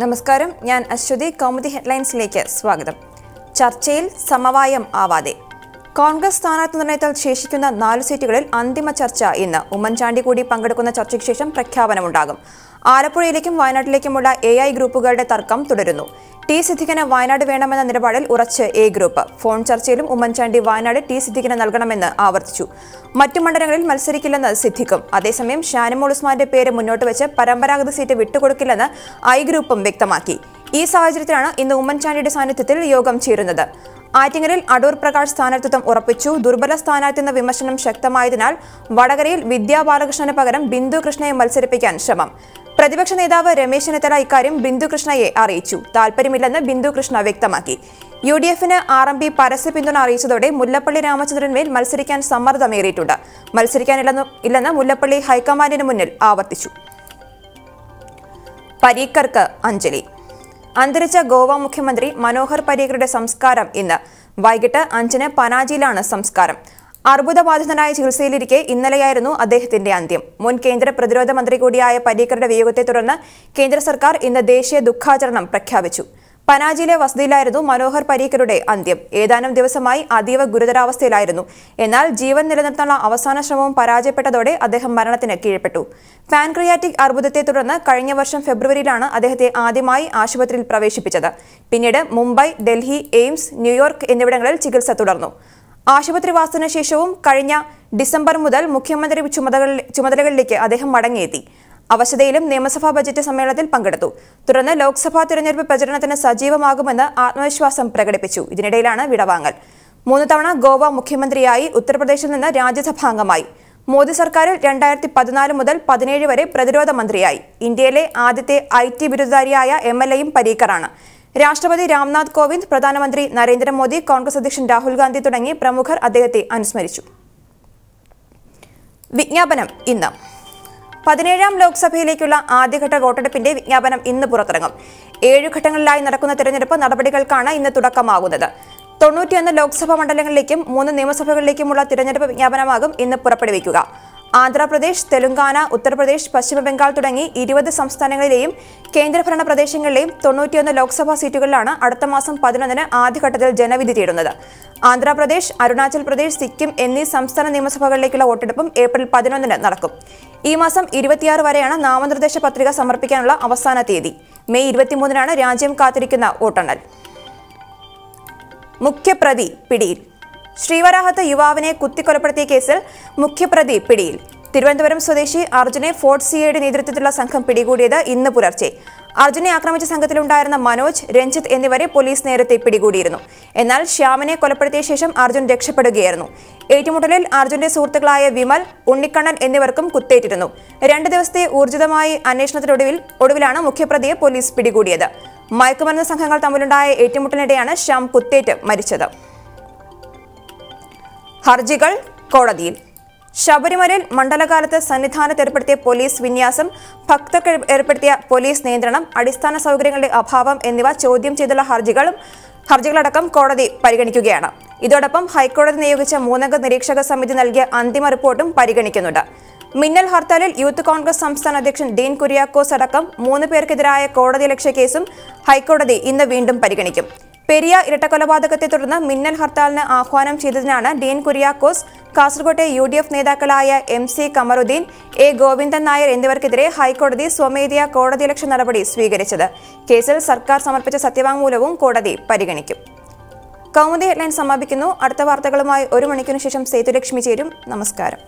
നമസ്കാരം, ഞാൻ അശ്വതി. കൗമുദി ഹെഡ്ലൈൻസിലേക്ക് സ്വാഗതം. ചർച്ചയിൽ സമവായം ആവാതെ കോൺഗ്രസ് സ്ഥാനാർത്ഥി നിർണയത്തിൽ ശേഷിക്കുന്ന 4 സീറ്റുകളിൽ അന്തിമ ചർച്ച ഇന്ന്. ഉമ്മൻചാണ്ടി കൂടി പങ്കെടുക്കുന്ന ചർച്ചയ്ക്ക് ശേഷം പ്രഖ്യാപനമുണ്ടാകും. ആലപ്പുഴയിലേക്കും വയനാട്ടിലേക്കുമുള്ള AI ഗ്രൂപ്പുകളുടെ തർക്കം തുടരുന്നു. ടി സിദ്ദിഖിന് വയനാട് വേണമെന്ന നിലപാടിൽ ഉറച്ച് എ ഗ്രൂപ്പ്. ഫോൺ ചർച്ചയിലും ഉമ്മൻചാണ്ടി വയനാട് ടി സിദ്ദിഖിന് നൽകണമെന്ന് ആവർത്തിച്ചു. മറ്റു മണ്ഡലങ്ങളിൽ മത്സരിക്കില്ലെന്ന് സിദ്ദിഖും. അതേസമയം ഷാനിമോൾ ഉസ്മാന്റെ പേര് മുന്നോട്ട് വെച്ച് പരമ്പരാഗത സീറ്റ് വിട്ടുകൊടുക്കില്ലെന്ന് ഐ ഗ്രൂപ്പും വ്യക്തമാക്കി. ഈ സാഹചര്യത്തിലാണ് ഇന്ന് ഉമ്മൻചാണ്ടിയുടെ സാന്നിധ്യത്തിൽ യോഗം ചേരുന്നത്. ആറ്റിങ്ങലിൽ അടൂർ പ്രകാശ് സ്ഥാനാർത്ഥിത്വം ഉറപ്പിച്ചു. ദുർബല സ്ഥാനാർത്ഥി എന്ന വിമർശനം ശക്തമായതിനാൽ വടകരയിൽ വിദ്യാ ബാലകൃഷ്ണന് പകരം ബിന്ദു കൃഷ്ണയെ മത്സരിപ്പിക്കാൻ ശ്രമം. പ്രതിപക്ഷ നേതാവ് രമേശ് ചെന്നിത്തല ഇക്കാര്യം ബിന്ദു കൃഷ്ണയെ അറിയിച്ചു. താൽപര്യമില്ലെന്ന് ബിന്ദു കൃഷ്ണ വ്യക്തമാക്കി. UDF-ന് RMP പരസ്യ പിന്തുണ അറിയിച്ചതോടെ മുല്ലപ്പള്ളി രാമചന്ദ്രന്മേൽ മത്സരിക്കാൻ സമ്മർദ്ദമേറിയിട്ടുണ്ട്. മത്സരിക്കാനില്ലെന്ന് മുല്ലപ്പള്ളി ഹൈക്കമാൻഡിന് മുന്നിൽ ആവർത്തിച്ചു. പരീക്കർക്ക് അഞ്ജലി. അന്തരിച്ച ഗോവ മുഖ്യമന്ത്രി മനോഹർ പരീക്കറുടെ സംസ്കാരം ഇന്ന് വൈകിട്ട് 5-ന് പനാജിയിലാണ് സംസ്കാരം. അർബുദബാധിതനായ ചികിത്സയിലിരിക്കെ ഇന്നലെയായിരുന്നു അദ്ദേഹത്തിന്റെ അന്ത്യം. മുൻ കേന്ദ്ര പ്രതിരോധ മന്ത്രി കൂടിയായ പരീക്കറുടെ വിയോഗത്തെ തുടർന്ന് കേന്ദ്ര സർക്കാർ ഇന്ന് ദേശീയ ദുഃഖാചരണം പ്രഖ്യാപിച്ചു. പനാജിയിലെ വസതിയിലായിരുന്നു മനോഹർ പരീക്കറുടെ അന്ത്യം. ഏതാനും ദിവസമായി അതീവ ഗുരുതരാവസ്ഥയിലായിരുന്നു. എന്നാൽ ജീവൻ നിലനിർത്താനുള്ള അവസാന ശ്രമവും പരാജയപ്പെട്ടതോടെ അദ്ദേഹം മരണത്തിന് കീഴ്പ്പെട്ടു. പാൻക്രിയാറ്റിക് അർബുദത്തെ തുടർന്ന് കഴിഞ്ഞ വർഷം ഫെബ്രുവരിയിലാണ് അദ്ദേഹത്തെ ആദ്യമായി ആശുപത്രിയിൽ പ്രവേശിപ്പിച്ചത്. പിന്നീട് മുംബൈ, ഡൽഹി, എയിംസ്, ന്യൂയോർക്ക് എന്നിവിടങ്ങളിൽ ചികിത്സ തുടർന്നു. ആശുപത്രിവാസത്തിന് ശേഷവും കഴിഞ്ഞ ഡിസംബർ മുതൽ മുഖ്യമന്ത്രി ചുമതലകളിലേക്ക് അദ്ദേഹം മടങ്ങിയെത്തി. അവശതയിലും നിയമസഭാ ബജറ്റ് സമ്മേളനത്തിൽ പങ്കെടുത്തു. തുടർന്ന് ലോക്സഭാ തിരഞ്ഞെടുപ്പ് പ്രചരണത്തിന് സജീവമാകുമെന്ന് ആത്മവിശ്വാസം പ്രകടിപ്പിച്ചു. ഇതിനിടയിലാണ് വിടവാങ്ങൽ. 3 തവണ ഗോവ മുഖ്യമന്ത്രിയായി, ഉത്തർപ്രദേശിൽ നിന്ന് രാജ്യസഭാംഗമായി. മോദി സർക്കാരിൽ 2014 മുതൽ 17 വരെ പ്രതിരോധ മന്ത്രിയായി. ഇന്ത്യയിലെ ആദ്യത്തെ IT ബിരുദധാരിയായ MLA-യും പരീക്കറാണ്. രാഷ്ട്രപതി രാംനാഥ് കോവിന്ദ്, പ്രധാനമന്ത്രി നരേന്ദ്രമോദി, കോൺഗ്രസ് അധ്യക്ഷൻ രാഹുൽ ഗാന്ധി തുടങ്ങി പ്രമുഖർ അദ്ദേഹത്തെ അനുസ്മരിച്ചു. വിജ്ഞാപനം ഇന്ന്. 17ാം ലോക്സഭയിലേക്കുള്ള ആദ്യഘട്ട വോട്ടെടുപ്പിന്റെ വിജ്ഞാപനം ഇന്ന് പുറത്തിറങ്ങും. 7 ഘട്ടങ്ങളിലായി നടക്കുന്ന തെരഞ്ഞെടുപ്പ് നടപടികൾക്കാണ് ഇന്ന് തുടക്കമാകുന്നത്. 91 ലോക്സഭാ മണ്ഡലങ്ങളിലേക്കും 3 നിയമസഭകളിലേക്കുമുള്ള തിരഞ്ഞെടുപ്പ് വിജ്ഞാപനമാകും ഇന്ന് പുറപ്പെടുവിക്കുക. ആന്ധ്രാപ്രദേശ്, തെലങ്കാന, ഉത്തർപ്രദേശ്, പശ്ചിമബംഗാൾ തുടങ്ങി 20 സംസ്ഥാനങ്ങളിലെയും കേന്ദ്രഭരണ പ്രദേശങ്ങളിലെയും 91 ലോക്സഭാ സീറ്റുകളിലാണ് അടുത്ത മാസം 11-ന് ആദ്യഘട്ടത്തിൽ ജനവിധി തേടുന്നത്. ആന്ധ്രാപ്രദേശ്, അരുണാചൽ പ്രദേശ്, സിക്കിം എന്നീ സംസ്ഥാന നിയമസഭകളിലേക്കുള്ള വോട്ടെടുപ്പും ഏപ്രിൽ 11-ന് നടക്കും. ഈ മാസം 26 വരെയാണ് നാമനിർദ്ദേശ പത്രിക സമർപ്പിക്കാനുള്ള അവസാന തീയതി. മെയ് 23-നാണ് രാജ്യം കാത്തിരിക്കുന്ന വോട്ടെണ്ണൽ. മുഖ്യപ്രതി പിടിയിൽ. ശ്രീവരാഹത്ത് യുവാവിനെ കുത്തിക്കൊലപ്പെടുത്തിയ കേസിൽ മുഖ്യപ്രതി പിടിയിൽ. തിരുവനന്തപുരം സ്വദേശി അർജുനെ ഫോർട്ട് CIയുടെ നേതൃത്വത്തിലുള്ള സംഘം പിടികൂടിയത് ഇന്ന് പുലർച്ചെ. അർജുനെ ആക്രമിച്ച സംഘത്തിലുണ്ടായിരുന്ന മനോജ്, രഞ്ജിത്ത് എന്നിവരെ പോലീസ് നേരത്തെ പിടികൂടിയിരുന്നു. എന്നാൽ ശ്യാമിനെ കൊലപ്പെടുത്തിയ ശേഷം അർജുൻ രക്ഷപ്പെടുകയായിരുന്നു. ഏറ്റുമുട്ടലിൽ അർജുന്റെ സുഹൃത്തുക്കളായ വിമൽ, ഉണ്ണിക്കണ്ണൻ എന്നിവർക്കും കുത്തേറ്റിരുന്നു. 2 ദിവസത്തെ ഊർജിതമായ അന്വേഷണത്തിനൊടുവിലാണ് മുഖ്യപ്രതിയെ പോലീസ് പിടികൂടിയത്. മയക്കുമരുന്ന് സംഘങ്ങൾ തമ്മിലുണ്ടായ ഏറ്റുമുട്ടലിനിടെയാണ് ശ്യാം കുത്തേറ്റ് മരിച്ചത്. ഹർജികൾ കോടതിയിൽ. ശബരിമലയിൽ മണ്ഡലകാലത്ത് സന്നിധാനത്ത് ഏർപ്പെടുത്തിയ പോലീസ് വിന്യാസം, ഭക്തർക്ക് ഏർപ്പെടുത്തിയ പോലീസ് നിയന്ത്രണം, അടിസ്ഥാന സൗകര്യങ്ങളുടെ അഭാവം എന്നിവ ചോദ്യം ചെയ്തുള്ള ഹർജികളടക്കം കോടതി പരിഗണിക്കുകയാണ്. ഇതോടൊപ്പം ഹൈക്കോടതി നിയോഗിച്ച 3-അംഗ നിരീക്ഷക സമിതി നൽകിയ അന്തിമ റിപ്പോർട്ടും പരിഗണിക്കുന്നുണ്ട്. മിന്നൽ ഹർത്താലിൽ യൂത്ത് കോൺഗ്രസ് സംസ്ഥാന അധ്യക്ഷൻ ഡീൻ കുര്യാക്കോസ് അടക്കം 3 പേർക്കെതിരായ കോടതിയലക്ഷ്യ കേസും ഹൈക്കോടതി ഇന്ന് വീണ്ടും പരിഗണിക്കും. പെരിയ ഇരട്ടക്കൊലപാതകത്തെ തുടർന്ന് മിന്നൽ ഹർത്താലിന് ആഹ്വാനം ചെയ്തതിനാണ് ഡീൻ കുര്യാക്കോസ്, കാസർകോട്ടെ UDF നേതാക്കളായ MC കമറുദ്ദീൻ, A ഗോവിന്ദൻ നായർ എന്നിവർക്കെതിരെ ഹൈക്കോടതി സ്വമേധയാ കോടതിയലക്ഷ്യ നടപടി സ്വീകരിച്ചത്. കേസിൽ സർക്കാർ സമർപ്പിച്ച സത്യവാങ്മൂലവും കോടതി പരിഗണിക്കും. കൗമുദി ഹെഡ്ലൈൻ സമാപിക്കുന്നു. അടുത്ത വാർത്തകളുമായി 1 മണിക്കൂറിന് ശേഷം സേതുലക്ഷ്മി ചേരും. നമസ്കാരം.